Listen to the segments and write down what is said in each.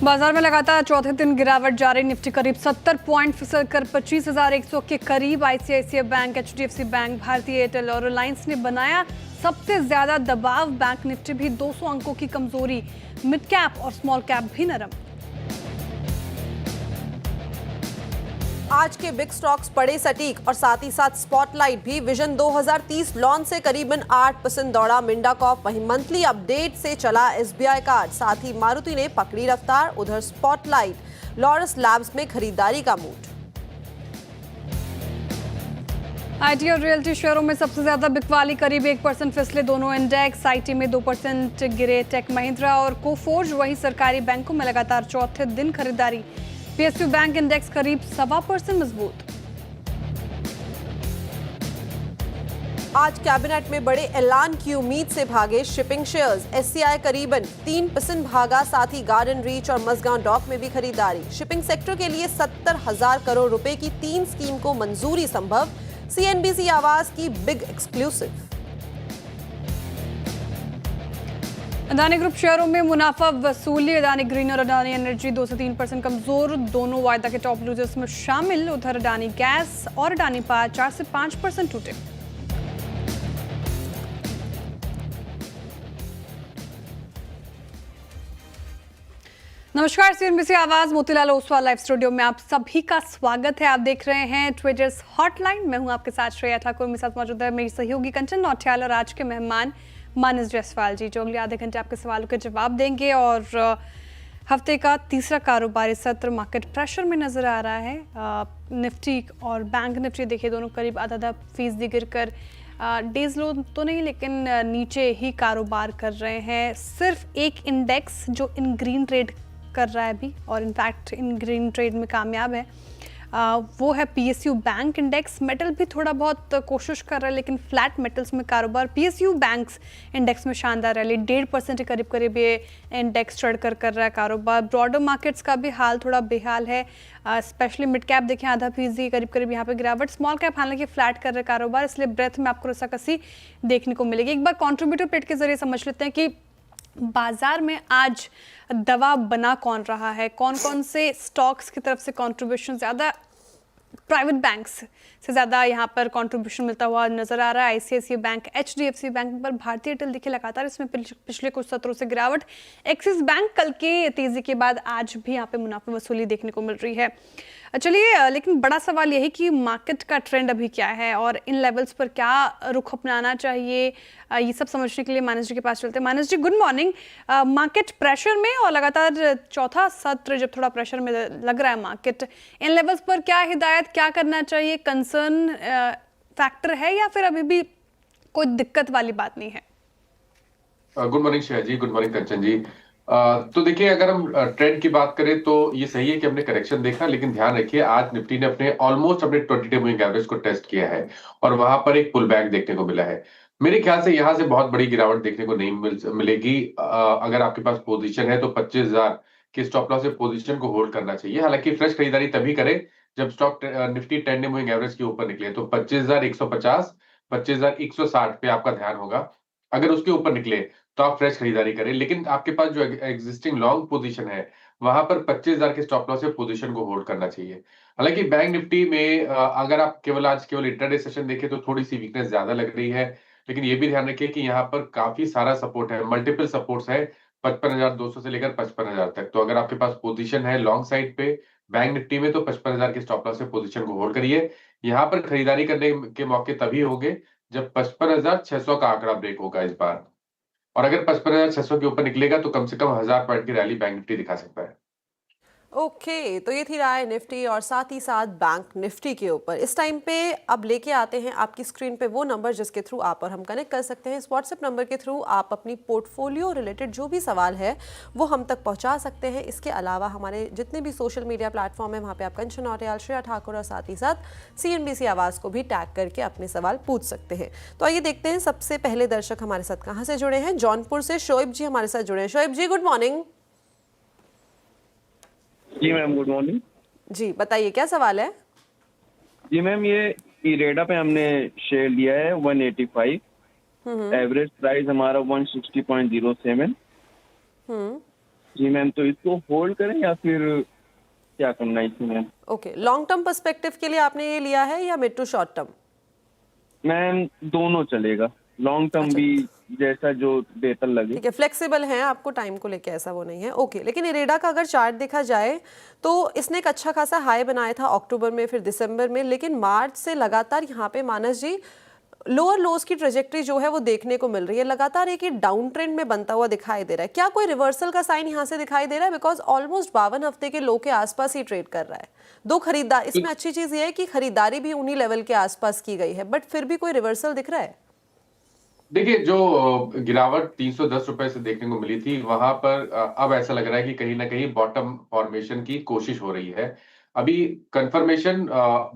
बाजार में लगातार चौथे दिन गिरावट जारी। निफ्टी करीब 70 पॉइंट फिसल कर 25,100 के करीब। आईसीआईसीआई बैंक, एचडीएफसी बैंक, भारतीय एयरटेल और रिलायंस ने बनाया सबसे ज्यादा दबाव। बैंक निफ्टी भी 200 अंकों की कमजोरी। मिड कैप और स्मॉल कैप भी नरम। आज के बिग स्टॉक्स पड़े सटीक और साथ ही साथ स्पॉटलाइट भी विजन 2030 लॉन्च से करीबन 8% दौड़ा मिंडा कॉप। वहीं मंथली अपडेट से चला एसबीआई कार्ड। साथ ही मारुति ने पकड़ी रफ्तार। उधर स्पॉटलाइट लॉरस लैब्स में खरीदारी का मूड। आईटी और रियल्टी शेयरों में सबसे ज्यादा बिकवाली, करीब 1% फिसले दोनों इंडेक्स। आईटी में 2% गिरे टेक महिंद्रा और कोफोर्ज। वहीं सरकारी बैंकों में लगातार चौथे दिन खरीदारी। पीएसयू बैंक इंडेक्स करीब 1.25% मजबूत। आज कैबिनेट में बड़े ऐलान की उम्मीद से भागे शिपिंग शेयर्स। एससीआई करीबन 3% भागा। साथ ही गार्डन रीच और मसगांव डॉक में भी खरीदारी। शिपिंग सेक्टर के लिए 70,000 करोड़ रुपए की 3 स्कीम को मंजूरी संभव। सीएनबीसी आवाज की बिग एक्सक्लूसिव। अदानी ग्रुप शेयरों में मुनाफा वसूली। अदानी ग्रीन और अदानी एनर्जी 2 से 3% कमजोर, दोनों वायदा के टॉप लूजर्स में शामिल। उधर अदानी गैस और अदानी पावर 4 से 5% टूटे। नमस्कार, सीएनबीसी आवाज मोतीलाल ओसवाल लाइव स्टूडियो में आप सभी का स्वागत है। आप देख रहे हैं ट्रेडर्स हॉटलाइन। मैं हूं आपके साथ श्रेया ठाकुर। मेरे साथ मौजूद है मेरी सहयोगी कंचन नौटियाल और आज के मेहमान मानस जायसवाल जी, जो अगले आधे घंटे आपके सवालों के जवाब देंगे। और हफ्ते का तीसरा कारोबारी सत्र मार्केट प्रेशर में नजर आ रहा है। निफ्टी और बैंक निफ्टी देखिए दोनों करीब आधा फीसदी गिर कर डेज लो तो नहीं लेकिन नीचे ही कारोबार कर रहे हैं। सिर्फ एक इंडेक्स जो इन ग्रीन ट्रेड कर रहा है अभी और इनफैक्ट इन ग्रीन ट्रेड में कामयाब है, वो है पीएसयू बैंक इंडेक्स। मेटल भी थोड़ा बहुत कोशिश कर रहा है लेकिन फ्लैट मेटल्स में कारोबार। पीएसयू बैंक्स इंडेक्स में शानदार रैली, 1.5% के करीब ये इंडेक्स चढ़कर कर रहा है कारोबार। ब्रॉडर मार्केट्स का भी हाल थोड़ा बेहाल है, स्पेशली मिड कैप देखें आधा फीसदी करीब यहाँ पे गिरावट। स्मॉल कैप हालांकि फ्लैट कर रहा है कारोबार, इसलिए ब्रेथ में आपको रस्साकसी देखने को मिलेगी। एक बार कॉन्ट्रीब्यूटर प्लेट के जरिए समझ लेते हैं कि बाजार में आज दवा बना कौन रहा है, कौन कौन से स्टॉक्स की तरफ से कंट्रीब्यूशन ज़्यादा, प्राइवेट बैंक्स से ज़्यादा यहाँ पर कंट्रीब्यूशन मिलता हुआ नजर आ रहा है। आईसीआईसीआई बैंक, एचडीएफसी बैंक पर भारतीय एयरटेल देखिए लगातार इसमें पिछले कुछ सत्रों से गिरावट। एक्सिस बैंक कल के तेजी के बाद आज भी यहाँ पे मुनाफा वसूली देखने को मिल रही है। चलिए, लेकिन बड़ा सवाल यही कि मार्केट का ट्रेंड अभी क्या है और इन लेवल्स पर क्या रुख अपनाना चाहिए, ये सब समझने के लिए मानस जी के पास चलते हैं। मानस जी, गुड मॉर्निंग। मार्केट प्रेशर में और लगातार चौथा सत्र जब थोड़ा प्रेशर में लग रहा है मार्केट, इन लेवल्स पर क्या हिदायत, क्या करना चाहिए? कंसर्न फैक्टर है या फिर अभी भी कोई दिक्कत वाली बात नहीं है? गुड मॉर्निंग श्रेया जी, गुड मॉर्निंग कंचन जी। तो देखिए, अगर हम ट्रेंड की बात करें तो ये सही है कि हमने करेक्शन देखा, लेकिन ध्यान रखिए आज निफ्टी ने अपने 20 डे मूविंग एवरेज को टेस्ट किया है और वहां पर एक पुल बैक देखने को मिला है। मेरे ख्याल से यहां से बहुत बड़ी गिरावट देखने को नहीं मिलेगी। अगर आपके पास पोजीशन है तो 25,000 के स्टॉप लॉस से पोजीशन को होल्ड करना चाहिए। हालांकि फ्रेश खरीदारी तभी करें जब stock Nifty 10 day moving average के ऊपर निकले, तो 25,150 25,160 पे आपका ध्यान होगा। अगर उसके ऊपर निकले तो आप फ्रेश खरीदारी करें, लेकिन आपके पास जो एग्जिस्टिंग लॉन्ग पोजीशन है वहां पर 25,000 के स्टॉप लॉस से पोजीशन को होल्ड करना चाहिए। हालांकि बैंक निफ्टी में अगर आप आज केवल इंट्राडे सेशन देखें तो थोड़ी सी वीकनेस ज्यादा लग रही है, लेकिन ये भी ध्यान रखिए कि यहाँ पर काफी सारा सपोर्ट है, मल्टीपल सपोर्ट्स है 55,200 से लेकर 55,000 तक। तो अगर आपके पास पोजीशन है लॉन्ग साइड पे बैंक निफ्टी में तो 55,000 के स्टॉप लॉस से पोजीशन को होल्ड करिए। यहाँ पर खरीदारी करने के मौके तभी होंगे जब 55,600 का आंकड़ा ब्रेक होगा इस बार, और अगर 55,600 के ऊपर निकलेगा तो कम से कम 1000 पॉइंट की रैली बैंक निफ्टी दिखा सकता है। ओके, तो ये थी राय निफ्टी और साथ ही साथ बैंक निफ्टी के ऊपर। इस टाइम पे अब लेके आते हैं आपकी स्क्रीन पे वो नंबर जिसके थ्रू आप और हम कनेक्ट कर सकते हैं। इस व्हाट्सएप नंबर के थ्रू आप अपनी पोर्टफोलियो रिलेटेड जो भी सवाल है वो हम तक पहुंचा सकते हैं। इसके अलावा हमारे जितने भी सोशल मीडिया प्लेटफॉर्म है वहाँ पे आप कंचन नौटियाल, श्रेया ठाकुर और साथ ही साथ सीएनबीसी आवाज़ को भी टैग करके अपने सवाल पूछ सकते हैं। तो आइए देखते हैं सबसे पहले दर्शक हमारे साथ कहाँ से जुड़े हैं। जौनपुर से शोएब जी हमारे साथ जुड़े हैं। शोएब जी, गुड मॉर्निंग। जी मैम, गुड मॉर्निंग। जी बताइए, क्या सवाल है? जी मैम, ये इरेडा पे हमने शेयर लिया है 185, एवरेज प्राइस हमारा 160.07। जी मैम, तो इसको होल्ड करें या फिर क्या करना है इसमें? ओके, लॉन्ग टर्म पर्सपेक्टिव के लिए आपने ये लिया है या mid to short term? Ma'am दोनों चलेगा, लॉन्ग टर्म अच्छा। भी, जैसा जो बेहतर लगे। ठीक है, फ्लेक्सिबल हैं, आपको टाइम को लेके ऐसा वो नहीं है। ओके, लेकिन इरेडा का अगर चार्ट देखा जाए तो इसने एक अच्छा खासा हाई बनाया था अक्टूबर में, फिर दिसंबर में, लेकिन मार्च से लगातार यहाँ पे मानस जी लोअर लोज की ट्रेजेक्टरी जो है वो देखने को मिल रही है, लगातार एक डाउन ट्रेंड में बनता हुआ दिखाई दे रहा है। क्या कोई रिवर्सल का साइन यहाँ से दिखाई दे रहा है? बिकॉज ऑलमोस्ट 52 हफ्ते के लो के आसपास ही ट्रेड कर रहा है। दो खरीदार, इसमें अच्छी चीज ये है कि खरीदारी भी उन्हीं लेवल के आसपास की गई है, बट फिर भी कोई रिवर्सल दिख रहा है? देखिए, जो गिरावट 310 रुपए से देखने को मिली थी, वहां पर अब ऐसा लग रहा है कि कहीं ना कहीं बॉटम फॉर्मेशन की कोशिश हो रही है। अभी कंफर्मेशन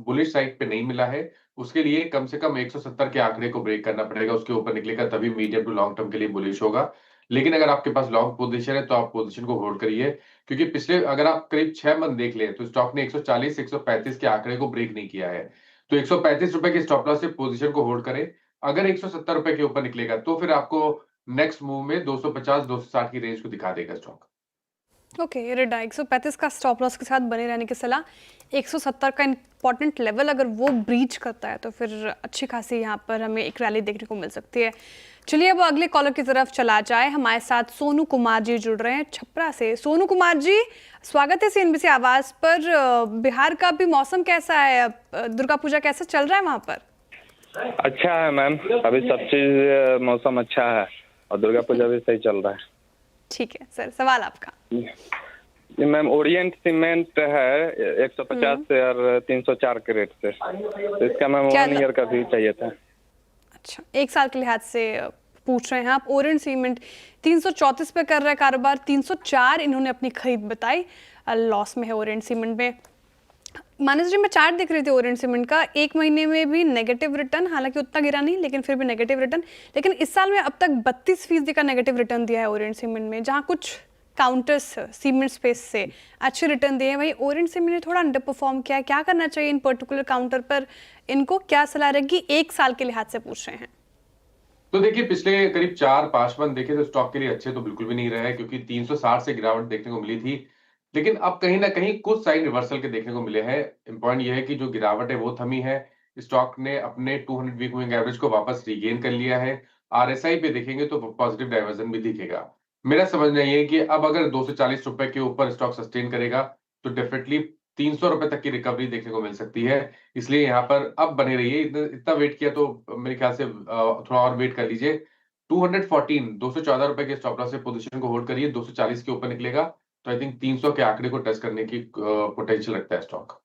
बुलिश साइड पे नहीं मिला है। उसके लिए कम से कम 170 के आंकड़े को ब्रेक करना पड़ेगा, उसके ऊपर निकलेगा तभी मीडियम टू लॉन्ग टर्म के लिए बुलिश होगा। लेकिन अगर आपके पास लॉन्ग पोजीशन है तो आप पोजीशन को होल्ड करिए, क्योंकि पिछले अगर आप करीब 6 मंथ देख ले तो स्टॉक ने 140 135 के आंकड़े को ब्रेक नहीं किया है। तो 135 रुपए के स्टॉप लॉस से पोजीशन को होल्ड करें। अगर 170 रुपए के ऊपर निकलेगा तो फिर आपको नेक्स्ट मूव में 250 260 की रेंज को दिखा देगा स्टॉक। ओके, इरेडा 135 का स्टॉप लॉस के साथ बने रहने की सलाह। 170 का इंपॉर्टेंट लेवल अगर वो ब्रीच करता है तो फिर अच्छी खासी यहाँ पर हमें एक रैली देखने को मिल सकती है। चलिए अब अगले कॉलर की तरफ चला जाए। हमारे साथ सोनू कुमार जी जुड़ रहे हैं छपरा से। सोनू कुमार जी, स्वागत है सीएनबीसी आवाज पर। बिहार का भी मौसम कैसा है? दुर्गा पूजा कैसा चल रहा है वहाँ पर? अच्छा है मैम, अभी सब चीज मौसम अच्छा है और दुर्गा पूजा भी सही चल रहा है। ठीक है सर, सवाल आपका। जी मैम, ओरिएंट सीमेंट है 150 से और 304 के रेट से, तो इसका मैम 1 ईयर का भी चाहिए था। अच्छा, 1 साल के लिहाज से पूछ रहे हैं आप। ओरिएंट सीमेंट 334 पे कर रहा है कारोबार, 304 इन्होंने अपनी खरीद बताई, लॉस में है ओरिएंट सीमेंट में। मानस जी, मैं चार्ट देख रही थी ओरिएंट सीमेंट का, 1 महीने में भी नेगेटिव रिटर्न, हालांकि उतना गिरा नहीं लेकिन फिर भी नेगेटिव रिटर्न। लेकिन इस साल में अब तक 32% का नेगेटिव रिटर्न दिया है ओरिएंट सीमेंट में, जहां कुछ काउंटर्स सीमेंट स्पेस से अच्छे रिटर्न दिए हैं, वहीं ओरिएंट सीमेंट ने थोड़ा अंडर परफॉर्म किया है। क्या करना चाहिए इन पर्टिकुलर काउंटर पर? इनको क्या सलाह रहेगी? 1 साल के लिहाज से पूछ रहे हैं। तो देखिए, पिछले करीब 4-5 मंथ देखे तो स्टॉक के लिए अच्छे तो बिल्कुल भी नहीं रहे हैं, क्योंकि 360 से गिरावट देखने को मिली थी। लेकिन अब कहीं ना कहीं कुछ साइन रिवर्सल के देखने को मिले हैं। इम्पॉर्टेंट यह है कि जो गिरावट है वो थमी है। स्टॉक ने अपने 200 वीक मूविंग एवरेज को वापस रीगेन कर लिया है। आरएसआई पे देखेंगे तो पॉजिटिव डाइवर्जन भी दिखेगा। मेरा समझना ये है कि अब अगर 240 रुपए के ऊपर स्टॉक सस्टेन करेगा तो डेफिनेटली 300 रुपए तक की रिकवरी देखने को मिल सकती है। इसलिए यहाँ पर अब बने रहिए। इतना इतना वेट किया तो मेरे ख्याल से थोड़ा और वेट कर लीजिए। 214 214 रुपए के स्टॉप लॉस से पोजीशन को होल्ड करिए। 240 के ऊपर निकलेगा तो आई थिंक 300 के आंकड़े को टच करने की पोटेंशियल रखता है स्टॉक।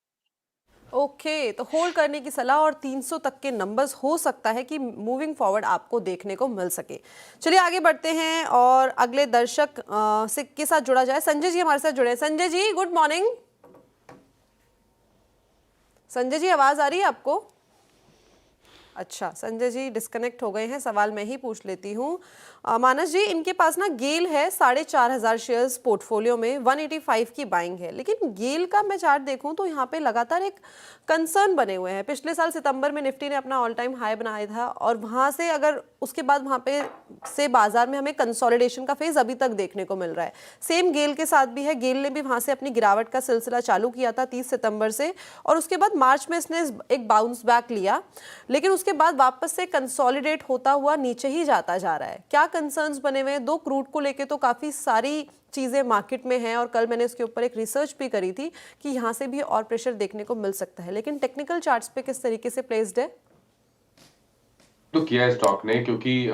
ओके, तो होल्ड करने की सलाह और 300 तक के नंबर्स हो सकता है कि मूविंग फॉरवर्ड आपको देखने को मिल सके। चलिए आगे बढ़ते हैं और अगले दर्शक से के साथ जुड़ा जाए। संजय जी हमारे साथ जुड़े हैं। Sanjay ji, good morning. संजय जी, आवाज आ रही है आपको? अच्छा, संजय जी डिस्कनेक्ट हो गए हैं। सवाल मैं ही पूछ लेती हूँ। मानस जी, इनके पास ना गेल है 4,500 शेयर्स पोर्टफोलियो में, 185 की बाइंग है। लेकिन गेल का मैं चार्ट देखूं तो यहाँ पे लगातार एक कंसर्न बने हुए हैं। पिछले साल सितंबर में निफ्टी ने अपना ऑल टाइम हाई बनाया था और वहाँ से अगर उसके बाद वहाँ पे से बाजार में हमें कंसोलिडेशन का फेज अभी तक देखने को मिल रहा है। सेम गेल के साथ भी है। गेल ने भी वहाँ से अपनी गिरावट का सिलसिला चालू किया था 30 सितंबर से, और उसके बाद मार्च में इसने एक बाउंस बैक लिया, लेकिन उसके बाद वापस से कंसोलिडेट होता हुआ नीचे ही जाता जा रहा है। क्या कंसर्न्स बने हुए हैं? दो, क्रूड को लेके तो काफ़ी सारी चीज़ें मार्केट में हैं और कल मैंने इसके ऊपर एक रिसर्च भी करी थी कि यहाँ से भी और प्रेशर देखने को मिल सकता है। लेकिन टेक्निकल चार्ट्स पे किस तरीके से प्लेस्ड है? तो किया है स्टॉक ने, क्योंकि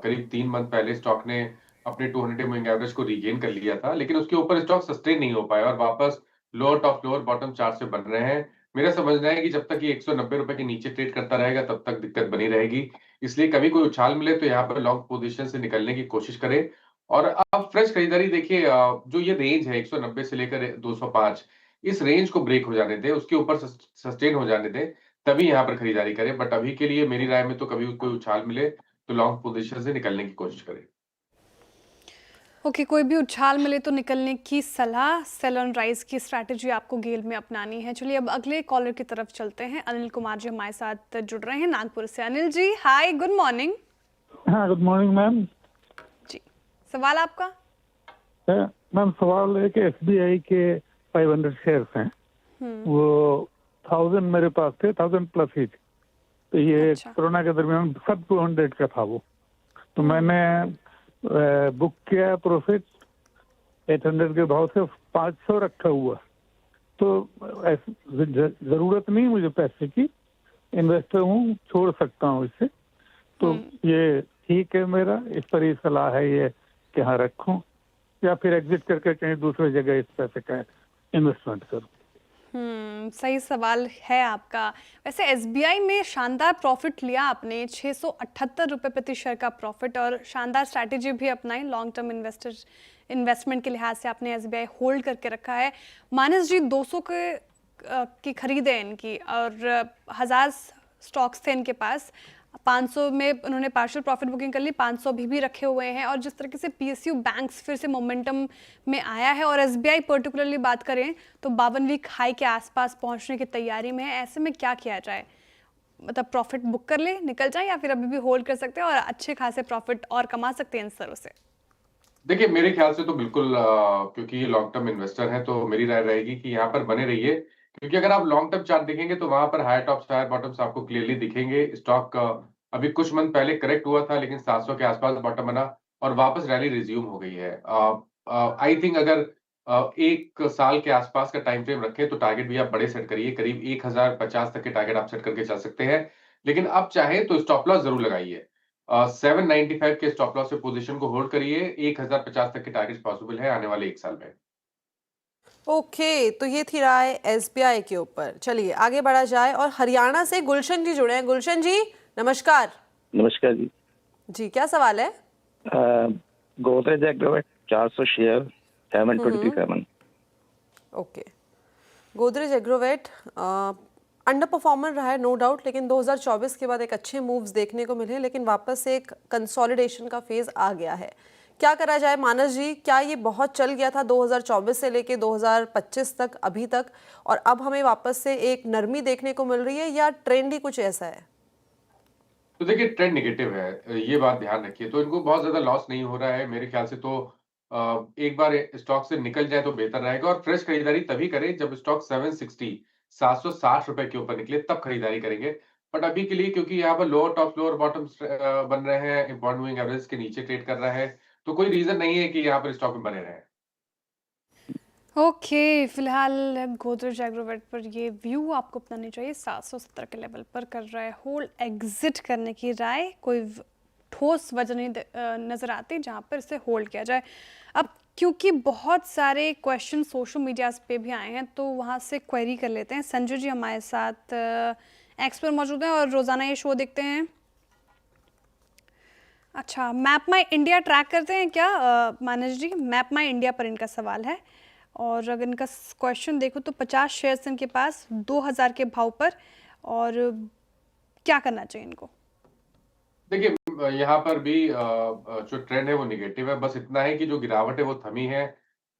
करीब 3 मंथ पहले स्टॉक ने अपने 200 मूविंग एवरेज को रीगेन कर लिया था, लेकिन उसके ऊपर स्टॉक सस्टेन नहीं हो पाया और वापस lower top lower bottom chart से बन रहे हैं। मेरा समझना है कि जब तक ये 190 रुपए के नीचे ट्रेड करता रहेगा तब तक दिक्कत बनी रहेगी। इसलिए कभी कोई उछाल मिले तो यहाँ पर लॉन्ग पोजीशन से निकलने की कोशिश करें। और अब फ्रेश खरीदारी देखिए, जो ये रेंज है 190 से लेकर 205, इस रेंज को ब्रेक हो जाने दें, उसके ऊपर सस्टेन हो जाने दें, तभी यहाँ पर खरीदारी करें। बट अभी के लिए मेरी राय में तो कभी कोई उछाल मिले तो लॉन्ग पोजीशन से निकलने की कोशिश करें। ओके, कोई भी उछाल मिले तो निकलने की सलाह। सेल ऑन राइज की स्ट्रैटेजी आपको गेल में अपनानी है। चलिए अब अगले कॉलर की तरफ चलते हैं। अनिल कुमार जी हमारे साथ जुड़ रहे हैं नागपुर से। अनिल जी, हाय, गुड मॉर्निंग। हाँ, गुड मॉर्निंग मैम। जी, सवाल आपका? मैम सवाल है कि एसबीआई के 500 शेयर्स हैं, वो 1000 मेरे पास थे, 1000 प्लस ही थे। तो ये अच्छा। कोरोना के दरमियान सब 200 का था वो, तो मैंने बुक किया प्रॉफिट 800 के भाव से 500 रखा हुआ। तो जरूरत नहीं मुझे पैसे की, इन्वेस्टर हूँ, छोड़ सकता हूँ इसे। तो ये ठीक है, मेरा इस पर ही सलाह है ये कि हाँ रखूं या फिर एग्जिट करके कहीं दूसरी जगह इस पैसे का इन्वेस्टमेंट करूं। सही सवाल है आपका। वैसे एसबीआई में शानदार प्रॉफिट लिया आपने, 678 रुपये प्रति शेयर का प्रॉफिट, और शानदार स्ट्रैटेजी भी अपनाई। लॉन्ग टर्म इन्वेस्टमेंट के लिहाज से आपने एसबीआई होल्ड करके रखा है। मानस जी 200 की खरीद है इनकी, और 1000 स्टॉक्स थे इनके पास। 500 में उन्होंने पार्शियल प्रॉफिट बुकिंग कर ली, 500 भी रखे हुए हैं। और जिस तरीके से पीएसयू बैंक्स फिर से मोमेंटम में आया है, और एसबीआई पर्टिकुलरली बात करें तो 52 वीक हाई के आसपास पहुंचने की तैयारी में है। ऐसे में क्या किया जाए? मतलब प्रॉफिट बुक कर ले, निकल जाए, या फिर अभी भी होल्ड कर सकते हैं और अच्छे खासे प्रॉफिट और कमा सकते हैं इन स्तरों से? देखिए, मेरे ख्याल से तो बिल्कुल, क्योंकि ये लॉन्ग टर्म इन्वेस्टर है, तो मेरी राय रहेगी कि यहाँ पर बने रहिए। क्योंकि अगर आप लॉन्ग टर्म चार्ट देखेंगे तो वहां पर हायर टॉप्स हायर बॉटम्स आपको क्लियरली दिखेंगे। स्टॉक अभी कुछ मंथ पहले करेक्ट हुआ था, लेकिन 700 के आसपास बॉटम बना और वापस रैली रिज्यूम हो गई है। आई थिंक अगर 1 साल के आसपास का टाइम फ्रेम रखें तो टारगेट भी आप बड़े सेट करिए, करीब 1050 तक के टारगेट आप सेट करके चल सकते हैं। लेकिन अब चाहे तो स्टॉप लॉस जरूर लगाइए। 795 के स्टॉप लॉस से पोजीशन को होल्ड करिए। 1050 तक के टारगेट पॉसिबल है आने वाले 1 साल में। ओके, तो ये थी राय एसबीआई के ऊपर। चलिए आगे बढ़ा जाए, और हरियाणा से गुलशन जी जुड़े हैं। गुलशन जी नमस्कार। नमस्कार जी। जी क्या सवाल है? Godrej Agrovet 400 share 727। Okay, Godrej Agrovet under performer रहा है नो डाउट, लेकिन 2024 के बाद एक अच्छे मूव्स देखने को मिले, लेकिन वापस से एक कंसोलिडेशन का फेज आ गया है। क्या करा जाए मानस जी? क्या ये बहुत चल गया था 2024 से लेके 2025 तक अभी तक, और अब हमें वापस से एक नरमी देखने को मिल रही है, या ट्रेंड ही कुछ ऐसा है? तो देखिए, ट्रेंड नेगेटिव है, ये बात ध्यान रखिए। तो इनको बहुत ज्यादा लॉस नहीं हो रहा है मेरे ख्याल से। तो एक बार स्टॉक से निकल जाए तो बेहतर रहेगा, और फ्रेश खरीदारी तभी करें जब स्टॉक 760 रुपए के ऊपर निकले, तब खरीदारी करेंगे। बट अभी के लिए, क्योंकि यहाँ पर लोअर टॉप लोअर बॉटम्स बन रहे हैं, इम्पॉर्टेंट मूविंग एवरेज के नीचे ट्रेड कर रहा है, तो कोई रीजन नहीं है कि यहाँ पर स्टॉक में बने रहे। ओके, फिलहाल गोदरेज एग्रोवेट पर ये व्यू आपको अपनानी चाहिए। 770 के लेवल पर कर रहा है होल्ड, एग्जिट करने की राय। कोई ठोस वजह नहीं नज़र आती जहाँ पर इसे होल्ड किया जाए। अब क्योंकि बहुत सारे क्वेश्चन सोशल मीडिया पे भी आए हैं, तो वहाँ से क्वेरी कर लेते हैं। संजू जी हमारे साथ एक्स पर मौजूद हैं और रोज़ाना ये शो देखते हैं। अच्छा, मैप माई इंडिया ट्रैक करते हैं क्या मानस जी? मैप माई इंडिया पर इनका सवाल है, और अगर इनका क्वेश्चन देखो तो 50 शेयर्स इनके पास 2000 के भाव पर, और क्या करना चाहिए इनको? देखिए, यहाँ पर भी जो ट्रेंड है वो निगेटिव है। बस इतना है कि जो गिरावट है वो थमी है।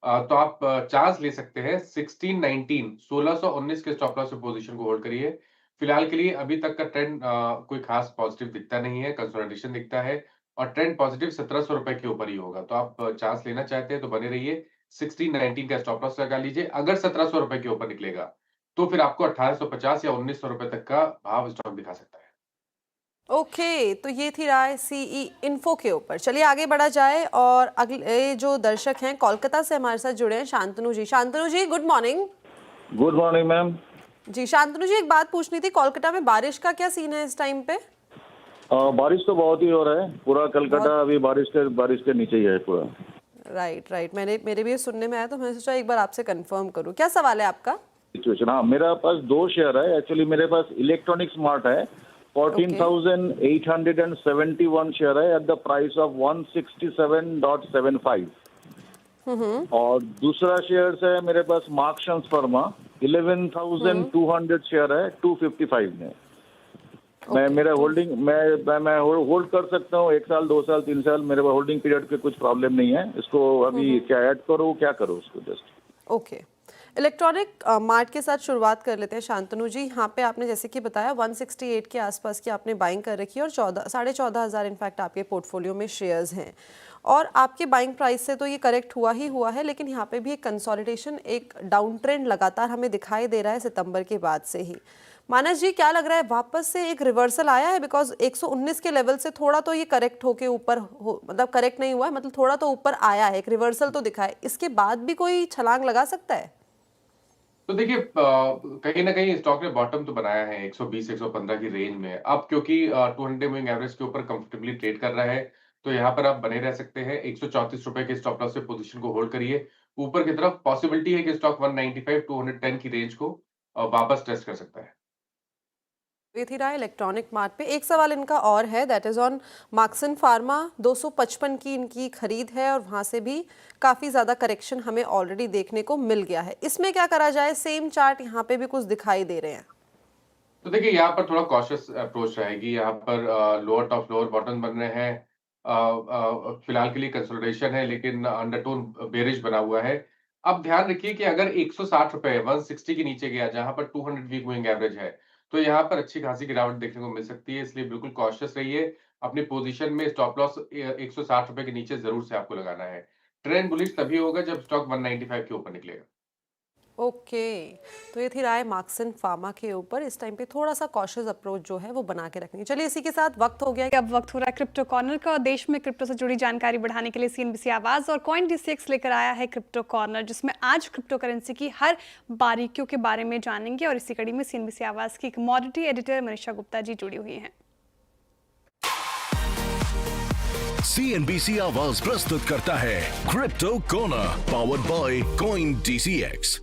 तो आप चांस ले सकते हैं। 1619 के स्टॉप लॉस से पोजीशन को होल्ड करिए। फिलहाल के लिए अभी तक का ट्रेंड कोई खास पॉजिटिव दिखता नहीं है, कंसोलिडेशन दिखता है, और ट्रेंड पॉजिटिव 1700 रुपए के ऊपर ही होगा। तो आप चांस लेना चाहते हैं तो बने रहिए। 1619 का स्टॉप लॉस लगा लीजिए। अगर 1700 रुपए के ऊपर निकलेगा तो फिर आपको 1850 या 1900 रुपए तक का भाव स्टॉक दिखा सकता है। ओके, तो ये थी राय सीई इन्फो के ऊपर। चलिए आगे बढ़ा जाए, और अगले जो दर्शक हैं कोलकाता से हमारे साथ जुड़े हैं, Shantanu ji. Shantanu ji good morning. Good morning ma'am. जी शांतनु जी, एक बात पूछनी थी, कोलकाता में बारिश का क्या सीन है इस टाइम पे? बारिश तो बहुत ही हो रहा है, पूरा कलकत्ता अभी बारिश के नीचे ही है पूरा। राइट, मेरे भी ये सुनने में आया, तो मैंने सोचा एक बार आपसे कंफर्म करूं। क्या सवाल है आपका? सिचुएशन, हाँ मेरा पास 2 शेयर है एक्चुअली। मेरे पास इलेक्ट्रॉनिक स्मार्ट है, 14,871 शेयर है एट द प्राइस ऑफ 167.75। और दूसरा शेयर है मेरे पास मार्क्सन्स फर्मा, 11,200 शेयर है 255 में। मैं मेरा होल्डिंग मैं होल्ड कर सकता हूँ 1 साल 2 साल 3 साल। मेरे होल्डिंग पीरियड के कुछ प्रॉब्लम नहीं है। इसको अभी क्या ऐड करो, क्या करो उसको जस्ट? ओके, इलेक्ट्रॉनिक मार्ट के साथ शुरुआत कर लेते हैं शांतनु जी। यहाँ पे आपने जैसे कि बताया 168 के आसपास की आपने बाइंग कर रखी है, और 14,500 इनफैक्ट आपके पोर्टफोलियो में शेयर्स हैं। और आपके बाइंग प्राइस से तो ये करेक्ट हुआ ही हुआ है, लेकिन यहाँ पे भी एक कंसोलिडेशन, एक डाउन ट्रेंड लगातार हमें दिखाई दे रहा है सितंबर के बाद से ही। मानस जी, क्या लग रहा है, वापस से एक रिवर्सल आया है? बिकॉज 119 के लेवल से थोड़ा तो ये करेक्ट होके ऊपर मतलब करेक्ट नहीं हुआ है, मतलब थोड़ा तो ऊपर आया है, एक रिवर्सल तो दिखा है, इसके बाद भी कोई छलांग लगा सकता है? तो देखिए, कहीं ना कहीं स्टॉक ने बॉटम तो बनाया है 120-115 की रेंज में। अब क्योंकि 200 मूविंग एवरेज के ऊपर कंफर्टेबली ट्रेड कर रहा है, तो यहाँ पर आप बने रह सकते हैं। 134 रुपए के स्टॉप लॉस से पोजीशन को होल्ड करिए। ऊपर की तरफ पॉसिबिलिटी है कि स्टॉक 195-210 की रेंज को वापस टेस्ट कर सकता है। ये थी राय इलेक्ट्रॉनिक मार्ट पे। एक सवाल इनका और है, that is on Marksans pharma. 255 की इनकी खरीद है और वहां से भी काफी ज्यादा करेक्शन हमें ऑलरेडी देखने को मिल गया है। इसमें क्या करा जाए? सेम चार्ट यहाँ पे भी कुछ दिखाई दे रहे हैं। तो देखिए, यहाँ पर थोड़ा कॉशियस अप्रोच रहेगी। यहाँ पर लोअर टॉप लोअर बॉटम बन रहे हैं। फिलहाल के लिए कंसोलिडेशन है, लेकिन अंडरटोन बेरिश बना हुआ है। अब ध्यान रखिए कि अगर 160 रुपए 160 के नीचे गया, जहां पर 200 वीक मूविंग एवरेज है, तो यहाँ पर अच्छी खासी गिरावट देखने को मिल सकती है। इसलिए बिल्कुल कॉशियस रहिए। अपनी पोजीशन में स्टॉप लॉस 160 रुपए के नीचे जरूर से आपको लगाना है। ट्रेंड बुलिश तभी होगा जब स्टॉक 195 के ऊपर निकलेगा। ओके, तो ये थी राय मार्क्सन फार्मा के ऊपर। इस टाइम पे थोड़ा सा कॉशियस अप्रोच जो है वो बना के रखनी। चलिए, इसी के साथ वक्त हो गया है। अब वक्त हो रहा है क्रिप्टो कॉर्नर का, और देश में क्रिप्टो से जुड़ी जानकारी बढ़ाने के लिए सीएनबीसी आवाज और कॉइन DCX लेकर आया है क्रिप्टो कॉर्नर, जिसमें आज क्रिप्टो करेंसी की हर बारीकियों के बारे में जानेंगे। और इसी कड़ी में सीएनबीसी आवाज की कमोडिटी एडिटर मनीषा गुप्ता जी जुड़ी हुई हैं। सीएनबीसी आवाज प्रस्तुत करता है crypto corner, powered by coin DCX।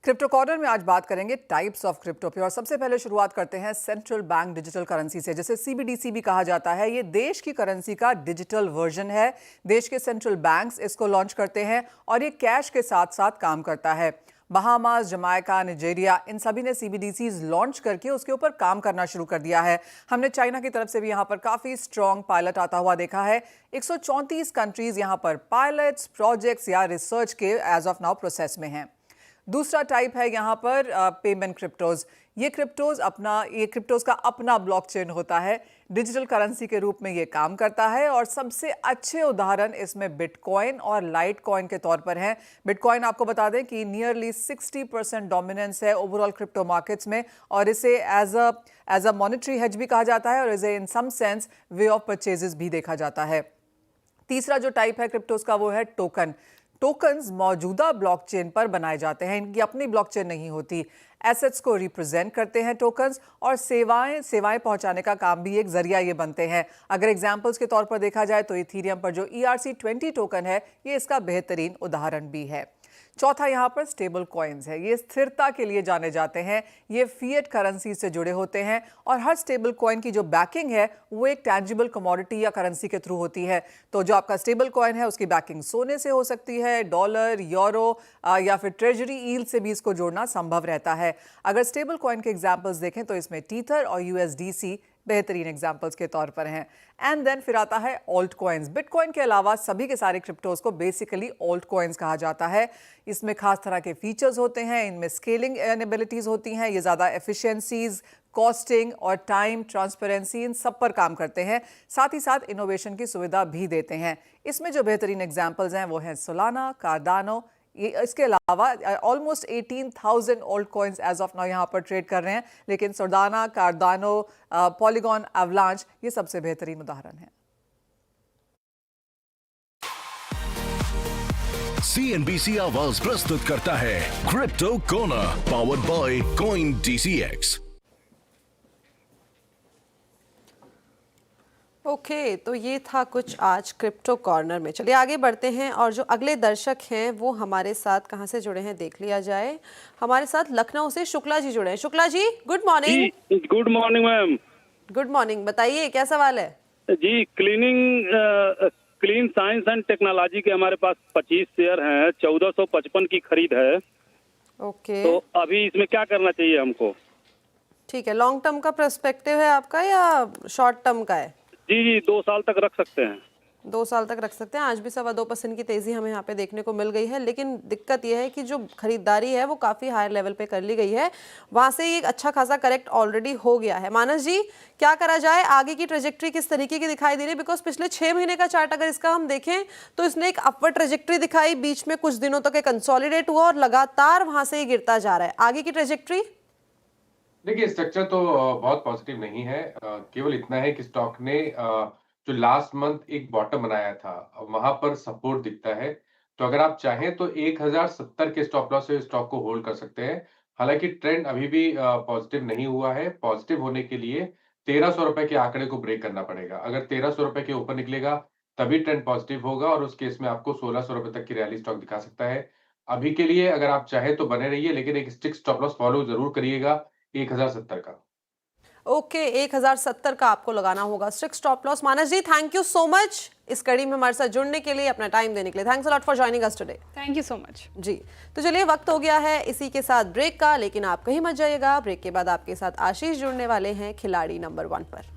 Crypto corner में आज बात करेंगे टाइप्स ऑफ क्रिप्टो पे, और सबसे पहले शुरुआत करते हैं सेंट्रल बैंक डिजिटल करेंसी से, जिसे CBDC भी कहा जाता है। ये देश की करेंसी का डिजिटल वर्जन है। देश के सेंट्रल बैंक्स इसको लॉन्च करते हैं और ये कैश के साथ साथ काम करता है। बहामास, जमाइका, नाइजीरिया, इन सभी ने CBDCs लॉन्च करके उसके ऊपर काम करना शुरू कर दिया है। हमने चाइना की तरफ से भी यहाँ पर काफ़ी स्ट्रॉन्ग पायलट आता हुआ देखा है। 134 कंट्रीज यहाँ पर पायलट्स, प्रोजेक्ट्स या रिसर्च के एज ऑफ नाउ प्रोसेस में हैं। दूसरा टाइप है यहाँ पर पेमेंट क्रिप्टोज। ये क्रिप्टोज का अपना ब्लॉकचेन होता है। डिजिटल करेंसी के रूप में ये काम करता है और सबसे अच्छे उदाहरण इसमें बिटकॉइन और लाइट कॉइन के तौर पर हैं। बिटकॉइन आपको बता दें कि नियरली 60% डोमिनेंस है ओवरऑल क्रिप्टो मार्केट्स में, और इसे एज अ मॉनेटरी हेज भी कहा जाता है और इसे in some sense way of purchases भी देखा जाता है। तीसरा जो टाइप है क्रिप्टोज का वो है टोकन। टोकन्स मौजूदा ब्लॉकचेन पर बनाए जाते हैं, इनकी अपनी ब्लॉकचेन नहीं होती। एसेट्स को रिप्रेजेंट करते हैं टोकन्स, और सेवाएं पहुंचाने का काम भी एक जरिया ये बनते हैं। अगर एग्जांपल्स के तौर पर देखा जाए तो इथीरियम पर जो ERC20 टोकन है, ये इसका बेहतरीन उदाहरण भी है। चौथा यहाँ पर स्टेबल कॉइन्स है। ये स्थिरता के लिए जाने जाते हैं। ये फिएट करेंसी से जुड़े होते हैं और हर स्टेबल कॉइन की जो बैकिंग है वो एक टैंजिबल कमोडिटी या करेंसी के थ्रू होती है। तो जो आपका स्टेबल कॉइन है उसकी बैकिंग सोने से हो सकती है, डॉलर, यूरो या फिर ट्रेजरी ईल्ड से भी इसको जोड़ना संभव रहता है। अगर स्टेबल कॉइन के एग्जाम्पल्स देखें तो इसमें टीथर और USDC बेहतरीन एग्जाम्पल्स के तौर पर हैं। एंड देन फिर आता है ऑल्ट कॉइन्स। बिटकॉइन के अलावा सभी के सारे क्रिप्टोज को बेसिकली ऑल्ट कॉइन्स कहा जाता है। इसमें खास तरह के फीचर्स होते हैं, इनमें स्केलिंग एबिलिटीज होती हैं, ये ज़्यादा एफिशिएंसीज, कॉस्टिंग और टाइम ट्रांसपेरेंसी, इन सब पर काम करते हैं। साथ ही साथ इनोवेशन की सुविधा भी देते हैं। इसमें जो बेहतरीन एग्जाम्पल्स हैं वो हैं सोलाना, कार्डानो। इसके अलावा almost 18,000 old coins as of now यहाँ पर ट्रेड कर रहे हैं, लेकिन सोलाना, कार्डानो, पॉलीगॉन, अवलांच ये सबसे बेहतरीन उदाहरण हैं। CNBC आवाज प्रस्तुत करता है crypto corner, powered by coin DCX। Okay, तो ये था कुछ आज क्रिप्टो कॉर्नर में। चलिए आगे बढ़ते हैं, और जो अगले दर्शक हैं वो हमारे साथ कहाँ से जुड़े हैं देख लिया जाए। हमारे साथ लखनऊ से शुक्ला जी जुड़े हैं। Shukla ji, good morning. Good morning ma'am. Good morning, बताइए क्या सवाल है? जी, क्लीन साइंस एंड टेक्नोलॉजी के हमारे पास 25 शेयर हैं, 1455 की खरीद है। ओके, तो अभी इसमें क्या करना चाहिए हमको? ठीक है, लॉन्ग टर्म का पर्सपेक्टिव है आपका या शॉर्ट टर्म का है? जी 2 साल तक रख सकते हैं। 2 साल तक रख सकते हैं। आज भी 2.25% की तेजी हमें यहाँ पे देखने को मिल गई है, लेकिन दिक्कत यह है कि जो खरीदारी है वो काफ़ी हायर लेवल पे कर ली गई है, वहाँ से एक अच्छा खासा करेक्ट ऑलरेडी हो गया है। मानस जी, क्या करा जाए, आगे की ट्रेजेक्ट्री किस तरीके की दिखाई दे रही है? बिकॉज पिछले 6 महीने का चार्ट अगर इसका हम देखें तो इसने एक अपवर्ड ट्रेजेक्ट्री दिखाई, बीच में कुछ दिनों तक कंसोलिडेट हुआ और लगातार वहां से गिरता जा रहा है। आगे की ट्रेजेक्ट्री? देखिए, स्ट्रक्चर तो बहुत पॉजिटिव नहीं है। केवल इतना है कि स्टॉक ने जो लास्ट मंथ एक बॉटम बनाया था, वहां पर सपोर्ट दिखता है। तो अगर आप चाहें तो 1070 के स्टॉप लॉस से स्टॉक को होल्ड कर सकते हैं। हालांकि ट्रेंड अभी भी पॉजिटिव नहीं हुआ है। पॉजिटिव होने के लिए 1300 रुपए के आंकड़े को ब्रेक करना पड़ेगा। अगर 1300 रुपए के ऊपर निकलेगा तभी ट्रेंड पॉजिटिव होगा और उस केस में आपको 1600 रुपए तक की रैली स्टॉक दिखा सकता है। अभी के लिए अगर आप चाहें तो बने रहिए, लेकिन एक स्टिक स्टॉप लॉस फॉलो जरूर करिएगा 1070 का। ओके, 1070 का आपको लगाना होगा strict stop loss. Manas ji, thank you so much इस कड़ी में हमारे साथ जुड़ने के लिए, अपना टाइम देने के लिए। Thanks a lot for joining us today. Thank you so much जी। तो चलिए, वक्त हो गया है इसी के साथ ब्रेक का, लेकिन आप कहीं मत जाइएगा। ब्रेक के बाद आपके साथ आशीष जुड़ने वाले हैं खिलाड़ी नंबर 1 पर।